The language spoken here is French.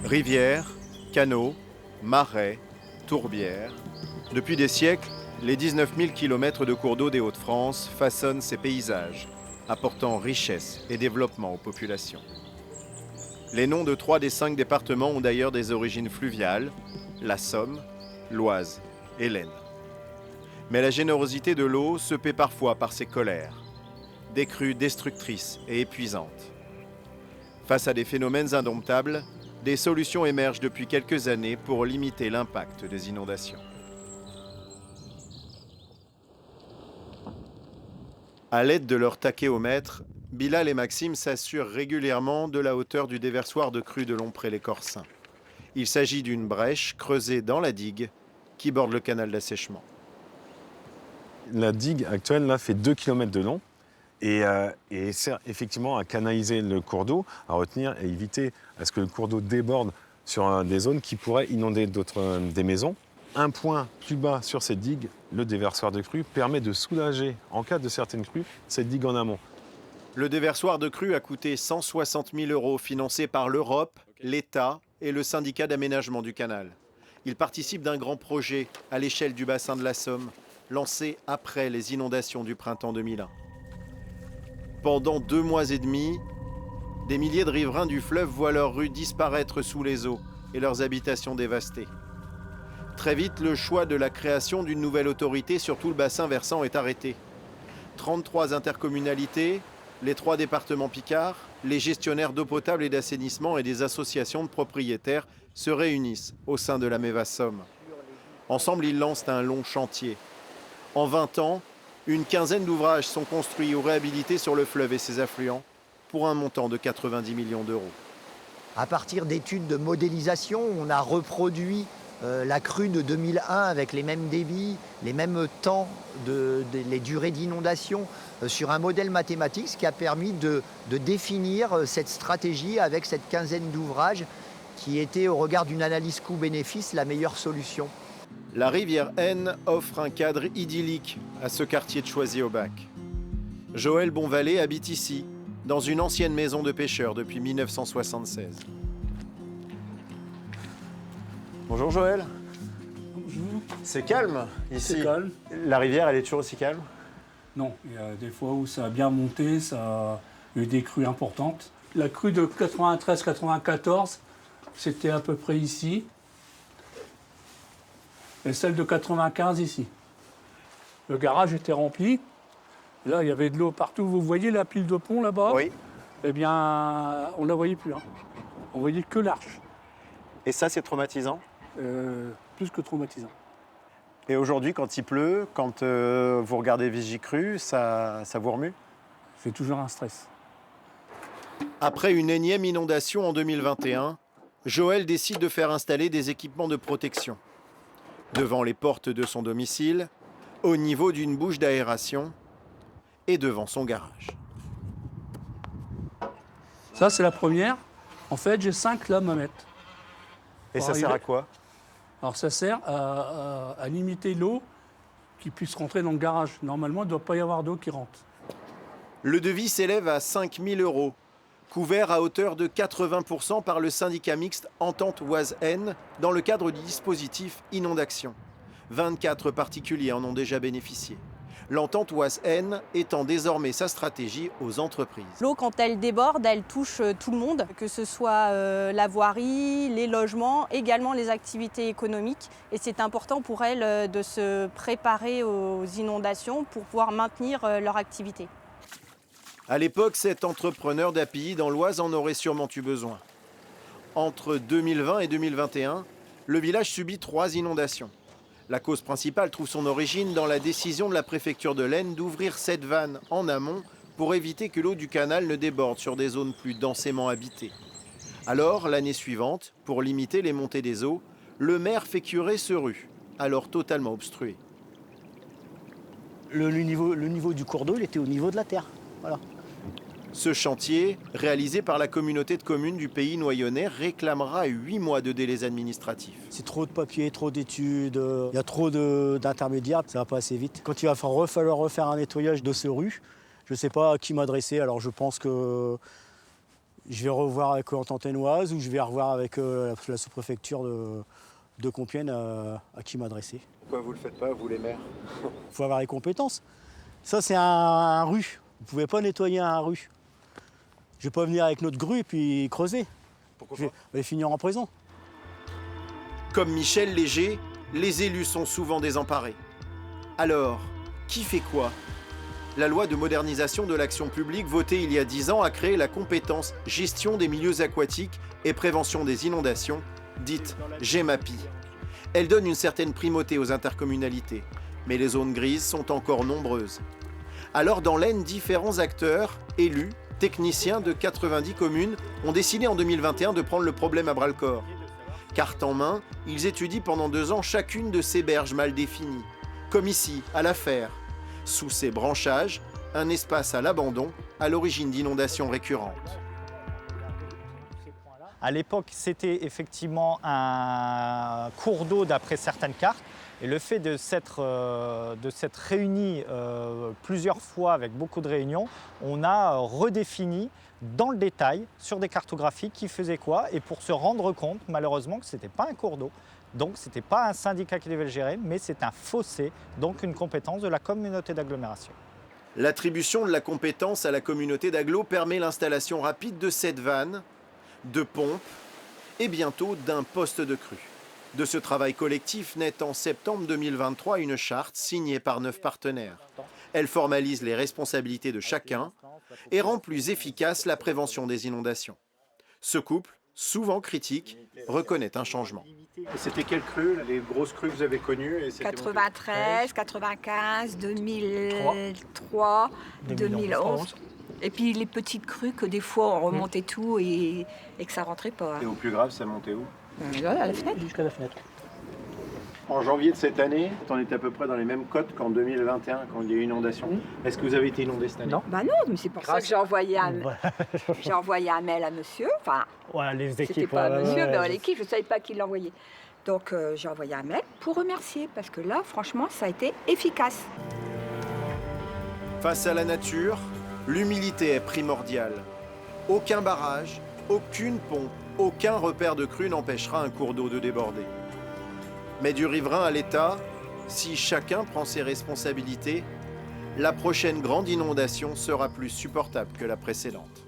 Rivières, canaux, marais, tourbières. Depuis des siècles, les 19 000 km de cours d'eau des Hauts-de-France façonnent ces paysages, apportant richesse et développement aux populations. Les noms de 3 des 5 départements ont d'ailleurs des origines fluviales, la Somme, l'Oise et l'Aisne. Mais la générosité de l'eau se paie parfois par ses colères, des crues destructrices et épuisantes. Face à des phénomènes indomptables, des solutions émergent depuis quelques années pour limiter l'impact des inondations. À l'aide de leur tachéomètre, Bilal et Maxime s'assurent régulièrement de la hauteur du déversoir de crue de Lompré-les-Corsins. Il s'agit d'une brèche creusée dans la digue qui borde le canal d'assèchement. La digue actuelle là, fait 2 km de long et sert effectivement à canaliser le cours d'eau, à retenir et éviter à ce que le cours d'eau déborde sur des zones qui pourraient inonder des maisons. Un point plus bas sur cette digue, le déversoir de crue, permet de soulager, en cas de certaines crues, cette digue en amont. Le déversoir de crue a coûté 160 000 € financé par l'Europe, l'État et le syndicat d'aménagement du canal. Il participe d'un grand projet à l'échelle du bassin de la Somme, lancé après les inondations du printemps 2001. Pendant 2 mois et demi, des milliers de riverains du fleuve voient leurs rues disparaître sous les eaux et leurs habitations dévastées. Très vite, le choix de la création d'une nouvelle autorité sur tout le bassin versant est arrêté. 33 intercommunalités, les 3 départements picards, les gestionnaires d'eau potable et d'assainissement et des associations de propriétaires se réunissent au sein de la MEVA Somme. Ensemble, ils lancent un long chantier. En 20 ans, une quinzaine d'ouvrages sont construits ou réhabilités sur le fleuve et ses affluents pour un montant de 90 millions d'euros. À partir d'études de modélisation, on a reproduit la crue de 2001 avec les mêmes débits, les mêmes temps, les durées d'inondation sur un modèle mathématique, ce qui a permis de définir cette stratégie avec cette quinzaine d'ouvrages qui était, au regard d'une analyse coût-bénéfice, la meilleure solution. La rivière Aisne offre un cadre idyllique à ce quartier de Choisy-au-Bac. Joël Bonvalet habite ici, dans une ancienne maison de pêcheurs depuis 1976. Bonjour Joël. Bonjour. C'est calme ici. C'est calme. La rivière, elle est toujours aussi calme? Non, il y a des fois où ça a bien monté, ça a eu des crues importantes. La crue de 93-94, c'était à peu près ici. Et celle de 95 ici. Le garage était rempli. Là, il y avait de l'eau partout. Vous voyez la pile de pont là-bas? Oui. Eh bien, on ne la voyait plus. On voyait que l'arche. Et ça, c'est traumatisant? Plus que traumatisant. Et aujourd'hui, quand il pleut, quand vous regardez Vigicru, ça vous remue? C'est toujours un stress. Après une énième inondation en 2021, Joël décide de faire installer des équipements de protection. Devant les portes de son domicile, au niveau d'une bouche d'aération et devant son garage. Ça, c'est la première. En fait, j'ai 5 lames à mettre. Et ça sert à quoi? Alors, ça sert à limiter l'eau qui puisse rentrer dans le garage. Normalement, il ne doit pas y avoir d'eau qui rentre. Le devis s'élève à 5 000 €, couvert à hauteur de 80% par le syndicat mixte Entente Oise-Aisne dans le cadre du dispositif Inondation. 24 particuliers en ont déjà bénéficié. L'Entente Oise-Aisne étend désormais sa stratégie aux entreprises. L'eau, quand elle déborde, elle touche tout le monde, que ce soit la voirie, les logements, également les activités économiques. Et c'est important pour elles de se préparer aux inondations pour pouvoir maintenir leur activité. À l'époque, cet entrepreneur d'API dans l'Oise en aurait sûrement eu besoin. Entre 2020 et 2021, le village subit 3 inondations. La cause principale trouve son origine dans la décision de la préfecture de l'Aisne d'ouvrir cette vanne en amont pour éviter que l'eau du canal ne déborde sur des zones plus densément habitées. Alors, l'année suivante, pour limiter les montées des eaux, le maire fait curer ce rue, alors totalement obstrué. Le niveau du cours d'eau, il était au niveau de la terre. Voilà. Ce chantier, réalisé par la communauté de communes du pays noyonnais, réclamera 8 mois de délais administratifs. C'est trop de papier, trop d'études, il y a trop d'intermédiaires, ça va pas assez vite. Quand il va falloir refaire un nettoyage de ces rues, je ne sais pas à qui m'adresser, alors je pense qu'il Je vais revoir avec Antantenoise ou je vais revoir avec la sous-préfecture de Compiègne à qui m'adresser. Pourquoi vous ne le faites pas, vous les maires? Il faut avoir les compétences. Ça, c'est un rue. Vous ne pouvez pas nettoyer un rue. Je ne vais pas venir avec notre grue et puis creuser. Pourquoi Je vais finir en prison. Comme Michel Léger, les élus sont souvent désemparés. Alors, qui fait quoi? La loi de modernisation de l'action publique votée il y a 10 ans a créé la compétence gestion des milieux aquatiques et prévention des inondations, dite GEMAPI. Elle donne une certaine primauté aux intercommunalités, mais les zones grises sont encore nombreuses. Alors dans l'Aisne, différents acteurs, élus, techniciens de 90 communes ont décidé en 2021 de prendre le problème à bras-le-corps. Carte en main, ils étudient pendant 2 ans chacune de ces berges mal définies, comme ici, à La Fère. Sous ces branchages, un espace à l'abandon, à l'origine d'inondations récurrentes. À l'époque, c'était effectivement un cours d'eau d'après certaines cartes. Et le fait de s'être réunis plusieurs fois avec beaucoup de réunions, on a redéfini dans le détail sur des cartographies qui faisaient quoi et pour se rendre compte malheureusement que ce n'était pas un cours d'eau. Donc ce n'était pas un syndicat qui devait le gérer, mais c'est un fossé, donc une compétence de la communauté d'agglomération. L'attribution de la compétence à la communauté d'agglo permet l'installation rapide de cette vanne, de pompes et bientôt d'un poste de crue. De ce travail collectif naît en septembre 2023 une charte signée par 9 partenaires. Elle formalise les responsabilités de chacun et rend plus efficace la prévention des inondations. Ce couple, souvent critique, reconnaît un changement. C'était quelle crue, les grosses crues que vous avez connues? 93, 95, 2003, 2011. Et puis les petites crues que des fois on remontait tout et que ça rentrait pas. Et au plus grave, ça montait où? Là, à la fenêtre. Jusqu'à la fenêtre. En janvier de cette année, on était à peu près dans les mêmes cotes qu'en 2021, quand il y a eu inondation. Est-ce que vous avez été inondé cette année? Non. Bah non, mais c'est pour ça que j'ai envoyé un mail à monsieur. Enfin, Ouais, les c'était équipes. pas à monsieur, mais à l'équipe, je ne savais pas qui l'envoyait. Donc j'ai envoyé un mail pour remercier, parce que là, franchement, ça a été efficace. Face à la nature, l'humilité est primordiale. Aucun barrage, aucune pompe, aucun repère de crue n'empêchera un cours d'eau de déborder. Mais du riverain à l'État, si chacun prend ses responsabilités, la prochaine grande inondation sera plus supportable que la précédente.